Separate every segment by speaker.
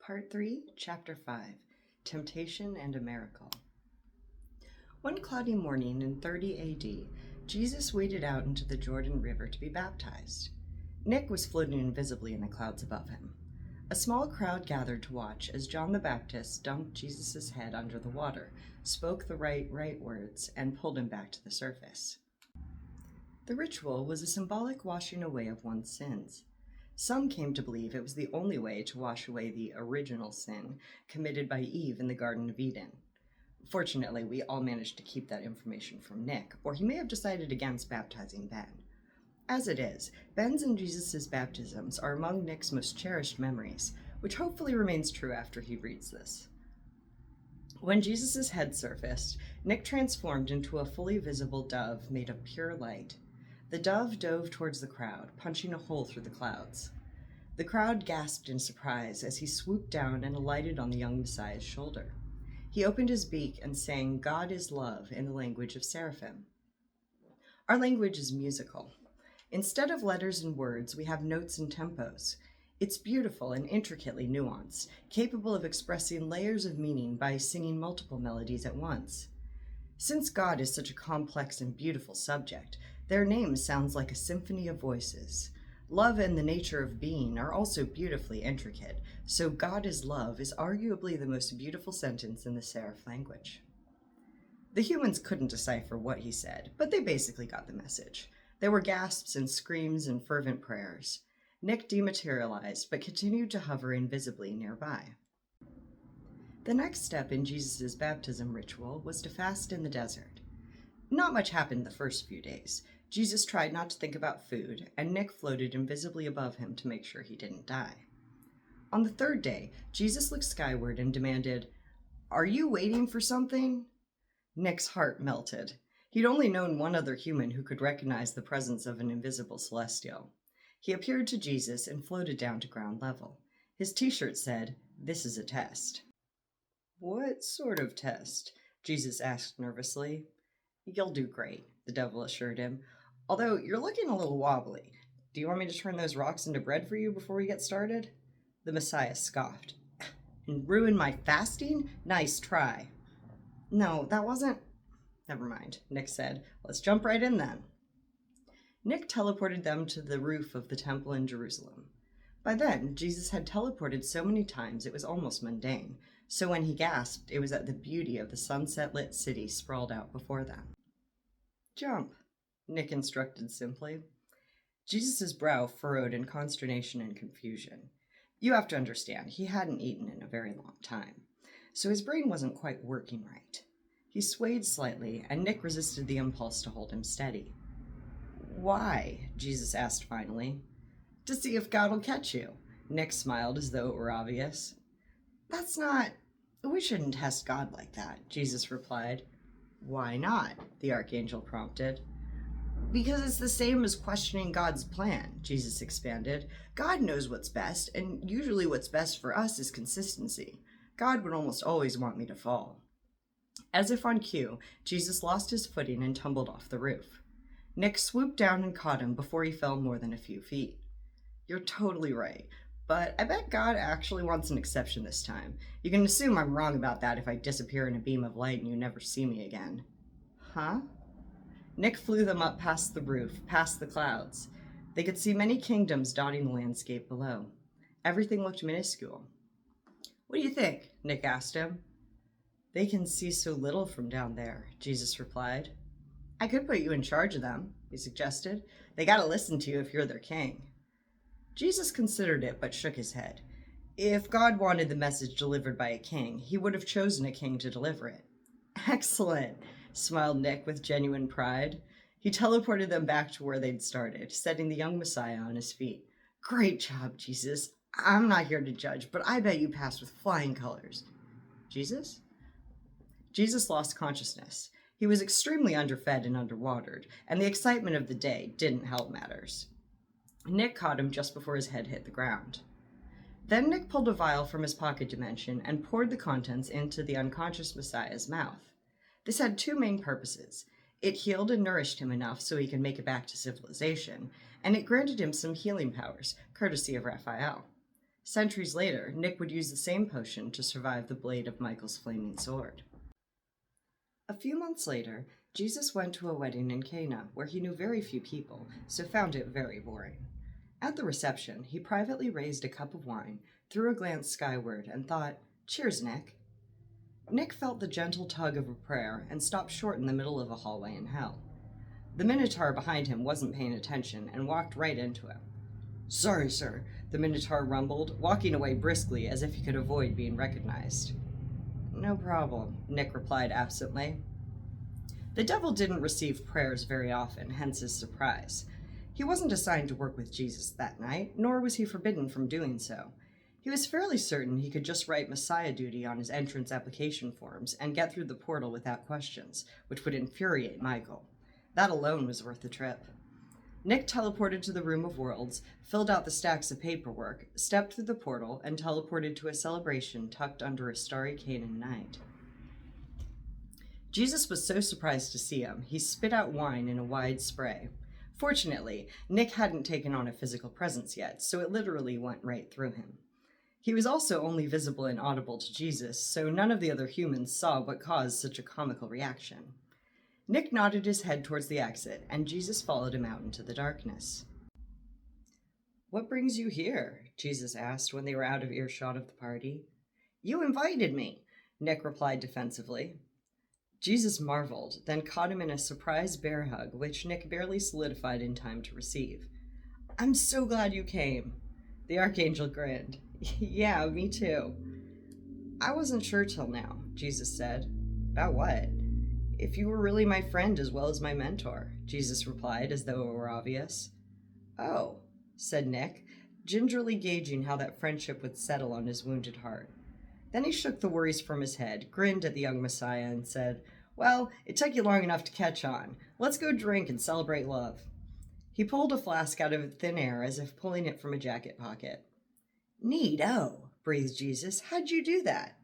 Speaker 1: Part 3, Chapter 5, Temptation and a Miracle. One cloudy morning in 30 AD, Jesus waded out into the Jordan River to be baptized. Nick was floating invisibly in the clouds above him. A small crowd gathered to watch as John the Baptist dunked Jesus' head under the water, spoke the right words, and pulled him back to the surface. The ritual was a symbolic washing away of one's sins. Some came to believe it was the only way to wash away the original sin committed by Eve in the Garden of Eden. Fortunately, we all managed to keep that information from Nick, or he may have decided against baptizing Ben. As it is, Ben's and Jesus' baptisms are among Nick's most cherished memories, which hopefully remains true after he reads this. When Jesus' head surfaced, Nick transformed into a fully visible dove made of pure light. The dove dove towards the crowd, punching a hole through the clouds. The crowd gasped in surprise as he swooped down and alighted on the young Messiah's shoulder. He opened his beak and sang "God is Love" in the language of seraphim. Our language is musical. Instead of letters and words, we have notes and tempos. It's beautiful and intricately nuanced, capable of expressing layers of meaning by singing multiple melodies at once. Since God is such a complex and beautiful subject, their name sounds like a symphony of voices. Love and the nature of being are also beautifully intricate, so "God is Love" is arguably the most beautiful sentence in the seraph language. The humans couldn't decipher what he said, but they basically got the message. There were gasps and screams and fervent prayers. Nick dematerialized, but continued to hover invisibly nearby. The next step in Jesus' baptism ritual was to fast in the desert. Not much happened the first few days. Jesus tried not to think about food, and Nick floated invisibly above him to make sure he didn't die. On the third day, Jesus looked skyward and demanded, "Are you waiting for something?" Nick's heart melted. He'd only known one other human who could recognize the presence of an invisible celestial. He appeared to Jesus and floated down to ground level. His t-shirt said, "This is a test." "What sort of test?" Jesus asked nervously. "You'll do great," the devil assured him. "Although you're looking a little wobbly. Do you want me to turn those rocks into bread for you before we get started?" The Messiah scoffed. "And ruin my fasting? Nice try." "No, that wasn't..." "Never mind," Nick said. "Let's jump right in then." Nick teleported them to the roof of the temple in Jerusalem. By then, Jesus had teleported so many times it was almost mundane, so when he gasped, it was at the beauty of the sunset-lit city sprawled out before them. "Jump," Nick instructed simply. Jesus' brow furrowed in consternation and confusion. You have to understand, he hadn't eaten in a very long time, so his brain wasn't quite working right. He swayed slightly, and Nick resisted the impulse to hold him steady. "Why?" Jesus asked finally. "To see if God will catch you." Nick smiled as though it were obvious. We shouldn't test God like that," Jesus replied. "Why not?" the archangel prompted. "Because it's the same as questioning God's plan," Jesus expanded. "God knows what's best, and usually what's best for us is consistency. God would almost always want me to fall." As if on cue, Jesus lost his footing and tumbled off the roof. Nick swooped down and caught him before he fell more than a few feet. "You're totally right, but I bet God actually wants an exception this time. You can assume I'm wrong about that if I disappear in a beam of light and you never see me again." "Huh?" Nick flew them up past the roof, past the clouds. They could see many kingdoms dotting the landscape below. Everything looked minuscule. "What do you think?" Nick asked him. "They can see so little from down there," Jesus replied. "I could put you in charge of them," he suggested. "They gotta listen to you if you're their king." Jesus considered it, but shook his head. If God wanted the message delivered by a king, he would have chosen a king to deliver it. "Excellent," smiled Nick with genuine pride. He teleported them back to where they'd started, setting the young Messiah on his feet. "Great job, Jesus. I'm not here to judge, but I bet you passed with flying colors." "Jesus?" Jesus lost consciousness. He was extremely underfed and underwatered, and the excitement of the day didn't help matters. Nick caught him just before his head hit the ground. Then Nick pulled a vial from his pocket dimension and poured the contents into the unconscious Messiah's mouth. This had two main purposes. It healed and nourished him enough so he could make it back to civilization, and it granted him some healing powers, courtesy of Raphael. Centuries later, Nick would use the same potion to survive the blade of Michael's flaming sword. A few months later, Jesus went to a wedding in Cana where he knew very few people, so found it very boring. At the reception, he privately raised a cup of wine, threw a glance skyward, and thought, "Cheers, Nick." Nick felt the gentle tug of a prayer and stopped short in the middle of a hallway in hell. The Minotaur behind him wasn't paying attention and walked right into him. "Sorry, sir," the Minotaur rumbled, walking away briskly as if he could avoid being recognized. "No problem," Nick replied absently. The devil didn't receive prayers very often, hence his surprise. He wasn't assigned to work with Jesus that night, nor was he forbidden from doing so. He was fairly certain he could just write Messiah duty on his entrance application forms and get through the portal without questions, which would infuriate Michael. That alone was worth the trip. Nick teleported to the Room of Worlds, filled out the stacks of paperwork, stepped through the portal, and teleported to a celebration tucked under a starry Canaan night. Jesus was so surprised to see him, he spit out wine in a wide spray. Fortunately, Nick hadn't taken on a physical presence yet, so it literally went right through him. He was also only visible and audible to Jesus, so none of the other humans saw what caused such a comical reaction. Nick nodded his head towards the exit, and Jesus followed him out into the darkness. "What brings you here?" Jesus asked when they were out of earshot of the party. "You invited me," Nick replied defensively. Jesus marveled, then caught him in a surprise bear hug, which Nick barely solidified in time to receive. "I'm so glad you came." The Archangel grinned. "Yeah, me too." "I wasn't sure till now," Jesus said. "About what?" "If you were really my friend as well as my mentor," Jesus replied as though it were obvious. "Oh," said Nick, gingerly gauging how that friendship would settle on his wounded heart. Then he shook the worries from his head, grinned at the young Messiah, and said, "Well, it took you long enough to catch on. Let's go drink and celebrate love." He pulled a flask out of thin air as if pulling it from a jacket pocket. "Neato," breathed Jesus. "How'd you do that?"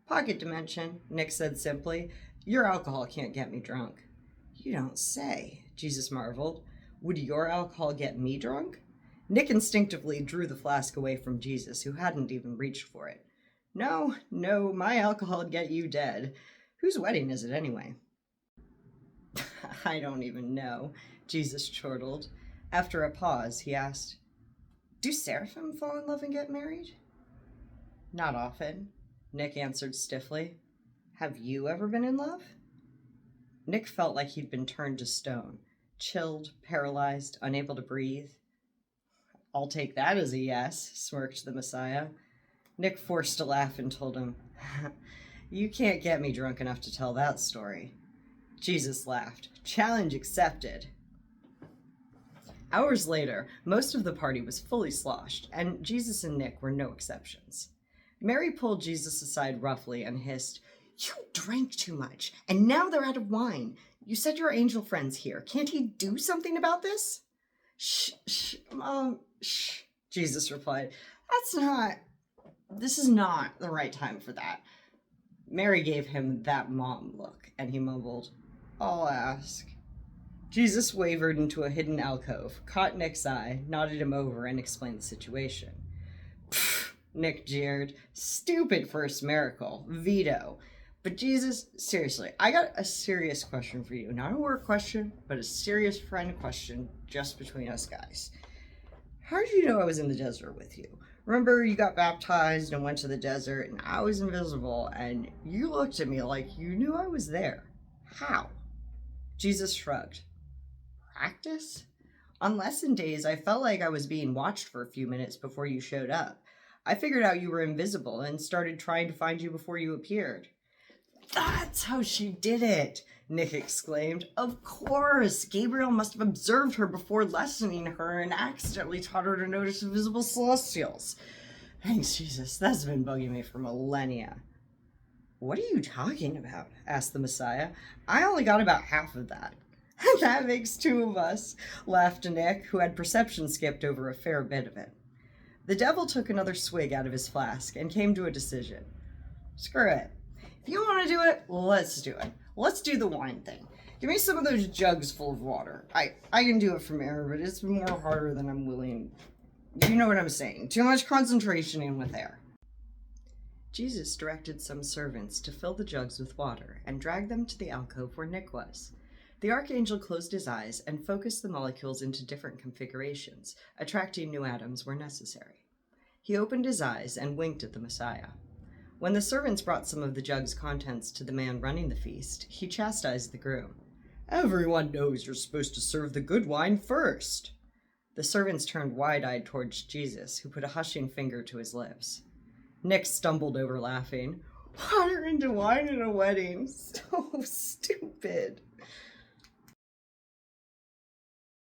Speaker 1: "Pocket dimension," Nick said simply. "Your alcohol can't get me drunk." "You don't say," Jesus marveled. "Would your alcohol get me drunk?" Nick instinctively drew the flask away from Jesus, who hadn't even reached for it. No, my alcohol'd get you dead. Whose wedding is it anyway?" "I don't even know," Jesus chortled. After a pause, he asked, "Do seraphim fall in love and get married?" "Not often," Nick answered stiffly. "Have you ever been in love?" Nick felt like he'd been turned to stone, chilled, paralyzed, unable to breathe. "I'll take that as a yes," smirked the Messiah. Nick forced a laugh and told him, "You can't get me drunk enough to tell that story." Jesus laughed. "Challenge accepted." Hours later, most of the party was fully sloshed, and Jesus and Nick were no exceptions. Mary pulled Jesus aside roughly and hissed, "You drank too much, and now they're out of wine. You said your angel friend's here. Can't he do something about this?" Shh, Mom, shh," Jesus replied. This is not the right time for that." Mary gave him that mom look, and he mumbled, "I'll ask." Jesus wavered into a hidden alcove, caught Nick's eye, nodded him over, and explained the situation. "Pfft," Nick jeered. "Stupid first miracle. Veto. But Jesus, seriously, I got a serious question for you. Not a work question, but a serious friend question just between us guys. How did you know I was in the desert with you? Remember, you got baptized and went to the desert, and I was invisible, and you looked at me like you knew I was there. How?" Jesus shrugged. "Practice? On lesson days, I felt like I was being watched for a few minutes before you showed up. I figured out you were invisible and started trying to find you before you appeared." "That's how she did it," Nick exclaimed. "Of course! Gabriel must have observed her before lessoning her and accidentally taught her to notice invisible celestials. Thanks, Jesus. That's been bugging me for millennia." "What are you talking about?" asked the Messiah. "I only got about half of that." "That makes two of us," laughed Nick, who had perception skipped over a fair bit of it. The devil took another swig out of his flask and came to a decision. "Screw it. If you want to do it, let's do it. Let's do the wine thing. Give me some of those jugs full of water. I can do it from air, but it's more harder than I'm willing." You know what I'm saying. Too much concentration in with air. Jesus directed some servants to fill the jugs with water and drag them to the alcove where Nick was. The archangel closed his eyes and focused the molecules into different configurations, attracting new atoms where necessary. He opened his eyes and winked at the Messiah. When the servants brought some of the jug's contents to the man running the feast, he chastised the groom. "Everyone knows you're supposed to serve the good wine first." The servants turned wide-eyed towards Jesus, who put a hushing finger to his lips. Nick stumbled over laughing. "Water into wine at a wedding. So stupid."